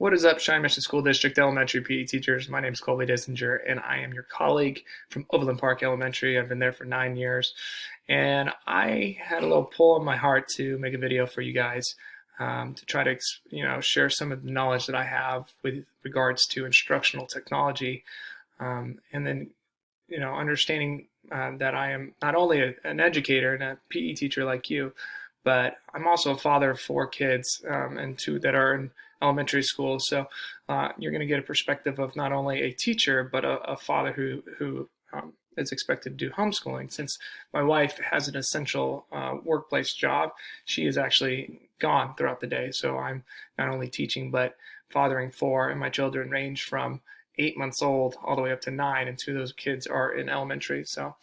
What is up, Cheyenne Mission School District Elementary PE teachers? My name is Colby Dissinger, and I am your colleague from Overland Park Elementary. I've been there for 9 years, and I had a little pull in my heart to make a video for you guys to try to, share some of the knowledge that I have with regards to instructional technology, and then, understanding that I am not only an educator and a PE teacher like you, but I'm also a father of 4 kids and 2 that are in elementary school. So you're going to get a perspective of not only a teacher, but a father who is expected to do homeschooling. Since my wife has an essential workplace job, she is actually gone throughout the day. So I'm not only teaching, but fathering 4, and my children range from 8 months old all the way up to 9, and 2 of those kids are in elementary. So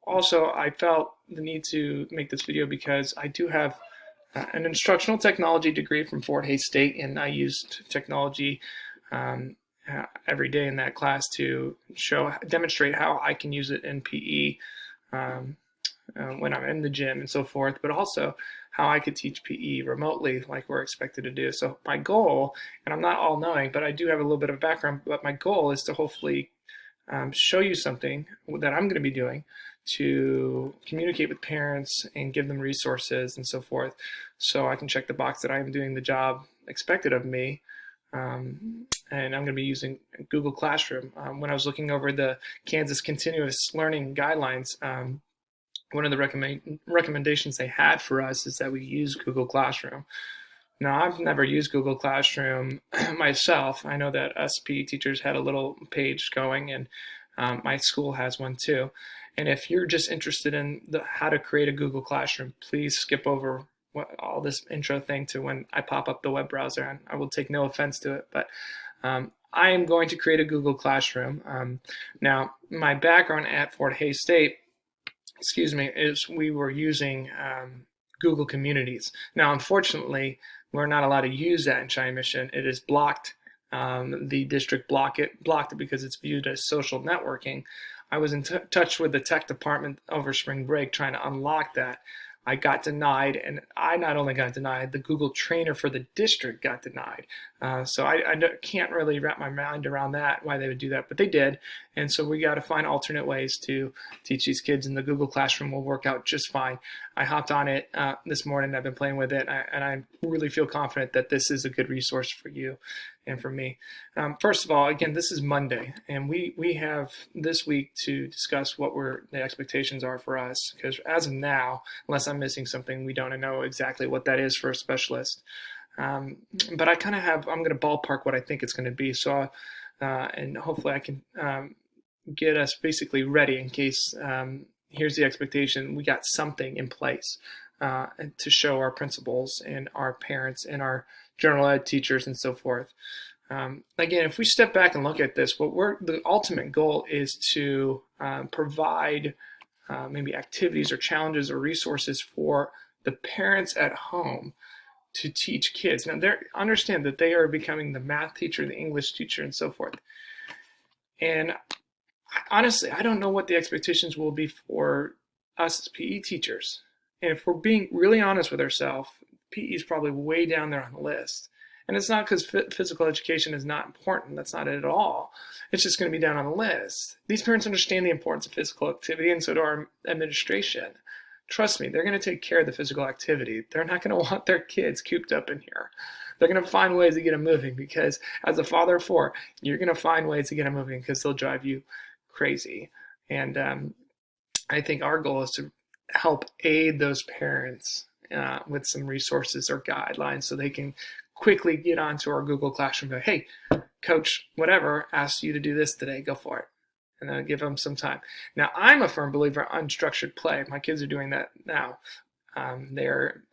also, I felt the need to make this video because I do have an instructional technology degree from Fort Hays State, and I used technology every day in that class to demonstrate how I can use it in PE when I'm in the gym and so forth, but also how I could teach PE remotely like we're expected to do. So my goal, and I'm not all-knowing, but I do have a little bit of background, but my goal is to hopefully show you something that I'm going to be doing to communicate with parents and give them resources and so forth, so I can check the box that I am doing the job expected of me. And I'm going to be using Google Classroom. When I was looking over the Kansas Continuous Learning Guidelines, one of the recommendations they had for us is that we use Google Classroom. Now, I've never used Google Classroom myself. I know that us PE teachers had a little page going, and my school has one too. And if you're just interested in how to create a Google Classroom, please skip over all this intro thing to when I pop up the web browser. And I will take no offense to it, but I am going to create a Google Classroom. Now, my background at Fort Hays State, is we were using Google Communities. Now, unfortunately, we're not allowed to use that in Cheyenne Mission. It is blocked. The district blocked it because it's viewed as social networking. I was in touch with the tech department over spring break trying to unlock that. I got denied, and I not only got denied, the Google trainer for the district got denied. So I can't really wrap my mind around that, why they would do that, but they did. And so we got to find alternate ways to teach these kids, and the Google Classroom will work out just fine. I hopped on it this morning. I've been playing with it, and I really feel confident that this is a good resource for you and for me. First of all, again, this is Monday, and we have this week to discuss what the expectations are for us, because as of now, unless I'm missing something, we don't know exactly what that is for a specialist. But I kind of I'm going to ballpark what I think it's going to be. So, and hopefully I can get us basically ready in case, here's the expectation, we got something in place to show our principals and our parents and our general ed teachers and so forth. Again, if we step back and look at this, the ultimate goal is to provide maybe activities or challenges or resources for the parents at home to teach kids. Now, understand that they are becoming the math teacher, the English teacher, and so forth. And honestly, I don't know what the expectations will be for us as PE teachers. And if we're being really honest with ourselves, PE is probably way down there on the list. And it's not because physical education is not important. That's not it at all. It's just going to be down on the list. These parents understand the importance of physical activity, and so do our administration. Trust me, they're going to take care of the physical activity. They're not going to want their kids cooped up in here. They're going to find ways to get them moving, because as a father of 4, you're going to find ways to get them moving because they'll drive you crazy. And I think our goal is to help aid those parents with some resources or guidelines so they can quickly get onto our Google Classroom and go, hey, coach, whatever, asked you to do this today, go for it. And then give them some time. Now, I'm a firm believer in unstructured play. My kids are doing that now. I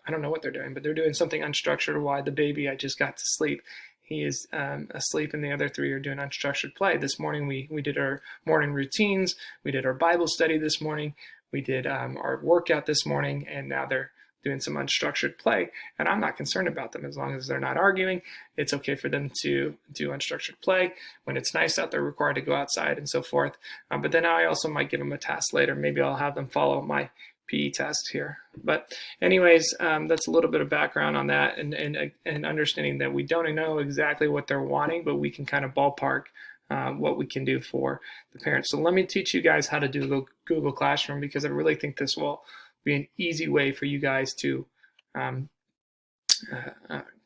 don't know what they're doing, but they're doing something unstructured while the baby I just got to sleep, he is asleep, and the other 3 are doing unstructured play. This morning, we did our morning routines. We did our Bible study this morning. We did our workout this morning, and now they're doing some unstructured play, and I'm not concerned about them as long as they're not arguing. It's okay for them to do unstructured play. When it's nice out, they're required to go outside and so forth. But then I also might give them a task later. Maybe I'll have them follow my PE test here. But anyways, that's a little bit of background on that, and understanding that we don't know exactly what they're wanting, but we can kind of ballpark what we can do for the parents. So let me teach you guys how to do Google Classroom, because I really think this will be an easy way for you guys to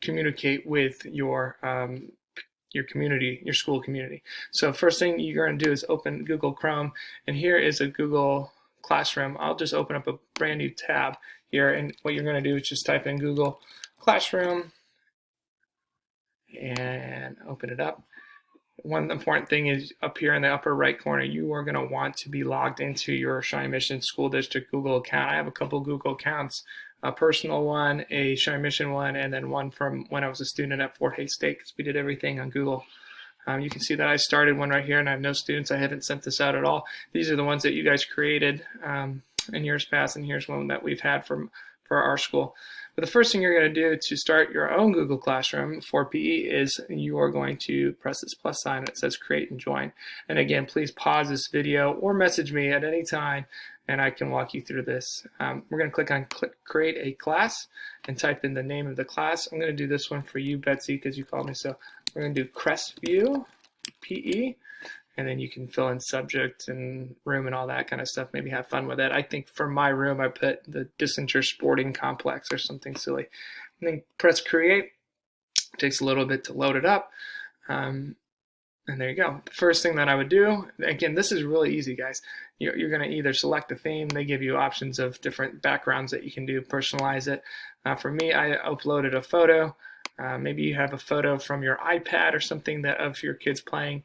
communicate with your community, your school community. So first thing you're going to do is open Google Chrome, and here is a Google Classroom. I'll just open up a brand new tab here, and what you're going to do is just type in Google Classroom and open it up. One important thing is up here in the upper right corner, you are going to want to be logged into your Shawnee Mission School District Google account. I have a couple Google accounts, a personal one, a Shawnee Mission one, and then one from when I was a student at Fort Hays State, because we did everything on Google. You can see that I started one right here, and I have no students. I haven't sent this out at all. These are the ones that you guys created in years past, and here's one that we've had for our school. But the first thing you're going to do to start your own Google Classroom for PE is you are going to press this plus sign that says create and join. And again, please pause this video or message me at any time, and I can walk you through this. We're going to click on create a class and type in the name of the class. I'm going to do this one for you, Betsy, because you called me. So we're going to do Crestview PE, and then you can fill in subject and room and all that kind of stuff. Maybe have fun with it. I think for my room, I put the Dissinger Sporting Complex or something silly. And then press create. It takes a little bit to load it up. And there you go. The first thing that I would do, again, this is really easy, guys. You're going to either select the theme. They give you options of different backgrounds that you can do, personalize it. For me, I uploaded a photo. Maybe you have a photo from your iPad or something that of your kids playing,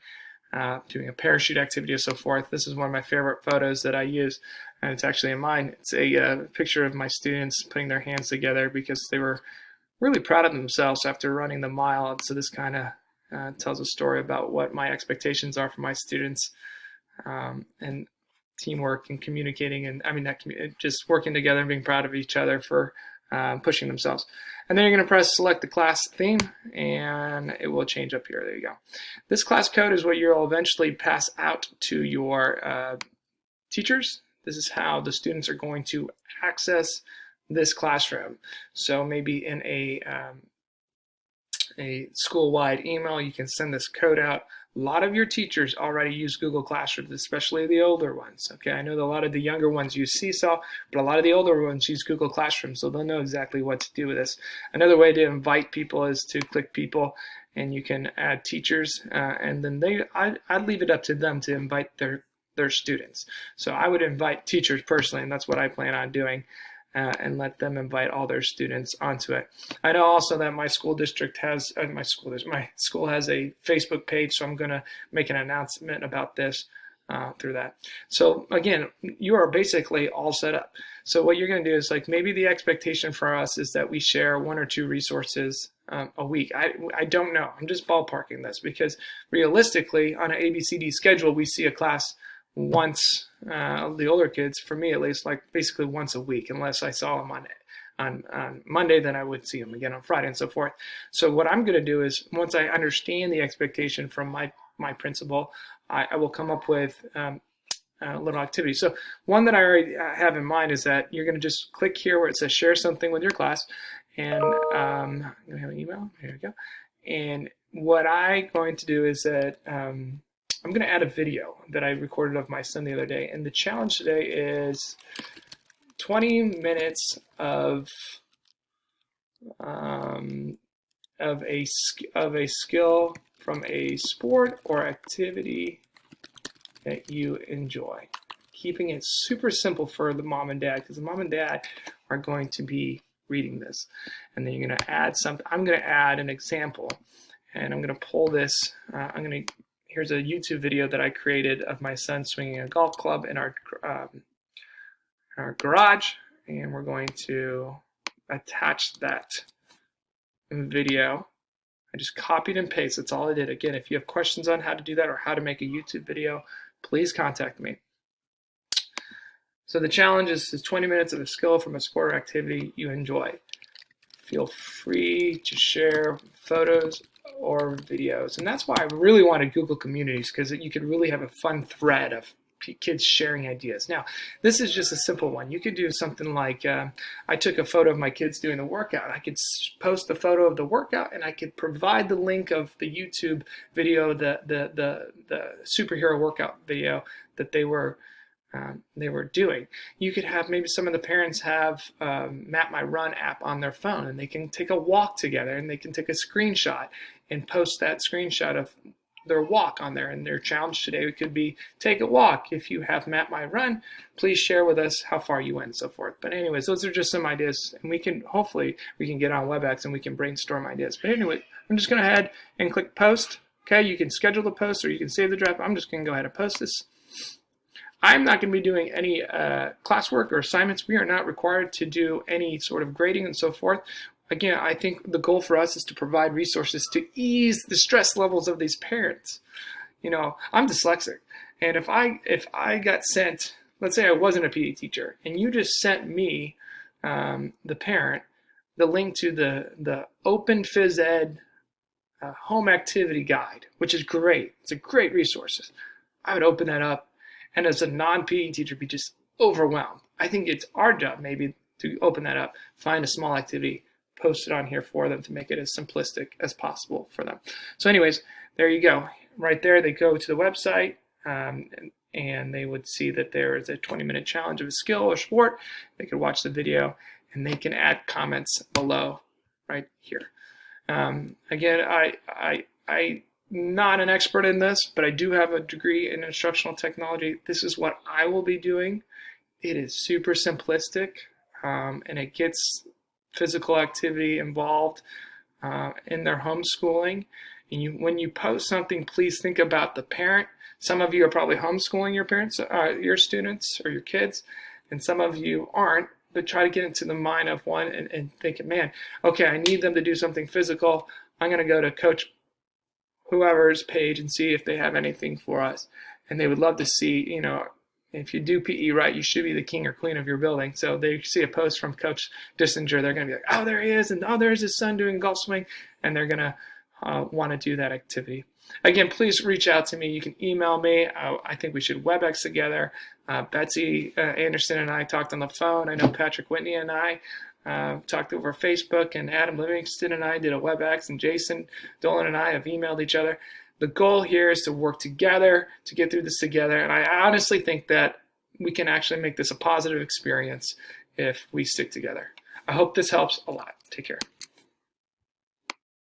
doing a parachute activity or so forth. This is one of my favorite photos that I use, and it's actually in mine. It's a picture of my students putting their hands together because they were really proud of themselves after running the mile. And so this kind of tells a story about what my expectations are for my students, and teamwork and communicating, and just working together and being proud of each other for pushing themselves. And then you're going to press select the class theme, and it will change up here. There you go. This class code is what you'll eventually pass out to your teachers. This is how the students are going to access this classroom. So maybe in a school-wide email, you can send this code out. A lot of your teachers already use Google Classroom, especially the older ones. Okay, I know that a lot of the younger ones use Seesaw, but a lot of the older ones use Google Classroom, so they'll know exactly what to do with this. Another way to invite people is to click people, and you can add teachers, and then I'd leave it up to them to invite their students. So I would invite teachers personally, and that's what I plan on doing. And let them invite all their students onto it. I know also that my school district has my school has a Facebook page, so I'm going to make an announcement about this through that. So again, you are basically all set up. So what you're going to do is, like, maybe the expectation for us is that we share 1 or 2 resources a week. I don't know. I'm just ballparking this because realistically, on an ABCD schedule, we see a class once, the older kids, for me at least, like basically once a week, unless I saw them on Monday, then I would see them again on Friday and so forth. So what I'm going to do is, once I understand the expectation from my principal, I will come up with a little activity. So one that I already have in mind is that you're going to just click here where it says share something with your class, and I'm going to have an email. Here we go. And what I'm going to do is that I'm going to add a video that I recorded of my son the other day, and the challenge today is 20 minutes of a skill from a sport or activity that you enjoy. Keeping it super simple for the mom and dad, because the mom and dad are going to be reading this, and then you're going to add something. I'm going to add an example, and I'm going to pull this. Here's a YouTube video that I created of my son swinging a golf club in our garage, and we're going to attach that video. I just copied and pasted. That's all I did. Again, if you have questions on how to do that or how to make a YouTube video, please contact me. So the challenge is 20 minutes of a skill from a sport or activity you enjoy. Feel free to share photos or videos. And that's why I really wanted Google Communities, because you could really have a fun thread of kids sharing ideas. Now, this is just a simple one. You could do something like, I took a photo of my kids doing the workout. I could post the photo of the workout, and I could provide the link of the YouTube video, the superhero workout video that they were doing. You could have maybe some of the parents have Map My Run app on their phone, and they can take a walk together, and they can take a screenshot and post that screenshot of their walk on there. And their challenge today could be, take a walk. If you have Map My Run, please share with us how far you went and so forth. But anyways, those are just some ideas, and hopefully we can get on WebEx and we can brainstorm ideas. But anyway, I'm just going to head and click post. Okay, you can schedule the post or you can save the draft. I'm just going to go ahead and post this. I'm not going to be doing any classwork or assignments. We are not required to do any sort of grading and so forth. Again, I think the goal for us is to provide resources to ease the stress levels of these parents. You know, I'm dyslexic, and if I got sent, let's say I wasn't a PE teacher, and you just sent me, the parent, the link to the Open Phys Ed home activity guide, which is great. It's a great resource. I would open that up, and as a non-PE teacher, be just overwhelmed. I think it's our job maybe to open that up, find a small activity, post it on here for them to make it as simplistic as possible for them. So anyways, there you go. Right there, they go to the website, and they would see that there is a 20-minute challenge of a skill or sport. They could watch the video, and they can add comments below right here. Again, I'm not an expert in this, but I do have a degree in instructional technology. This is what I will be doing. It is super simplistic, and it gets physical activity involved in their homeschooling. And when you post something, please think about the parent. Some of you are probably homeschooling your parents, your students or your kids, and some of you aren't. But try to get into the mind of one and think, man, okay, I need them to do something physical. I'm going to go to Coach whoever's page and see if they have anything for us. And they would love to see, you know, if you do PE right, you should be the king or queen of your building. So they see a post from Coach Dissinger, they're going to be like, oh, there he is, and oh, there's his son doing golf swing, and they're going to want to do that activity. Again, please reach out to me. You can email me. I think we should WebEx together. Betsy Anderson and I talked on the phone. I know Patrick Whitney and I talked over Facebook, and Adam Livingston and I did a WebEx, and Jason Dolan and I have emailed each other. The goal here is to work together to get through this together, and I honestly think that we can actually make this a positive experience if we stick together. I hope this helps a lot. Take care.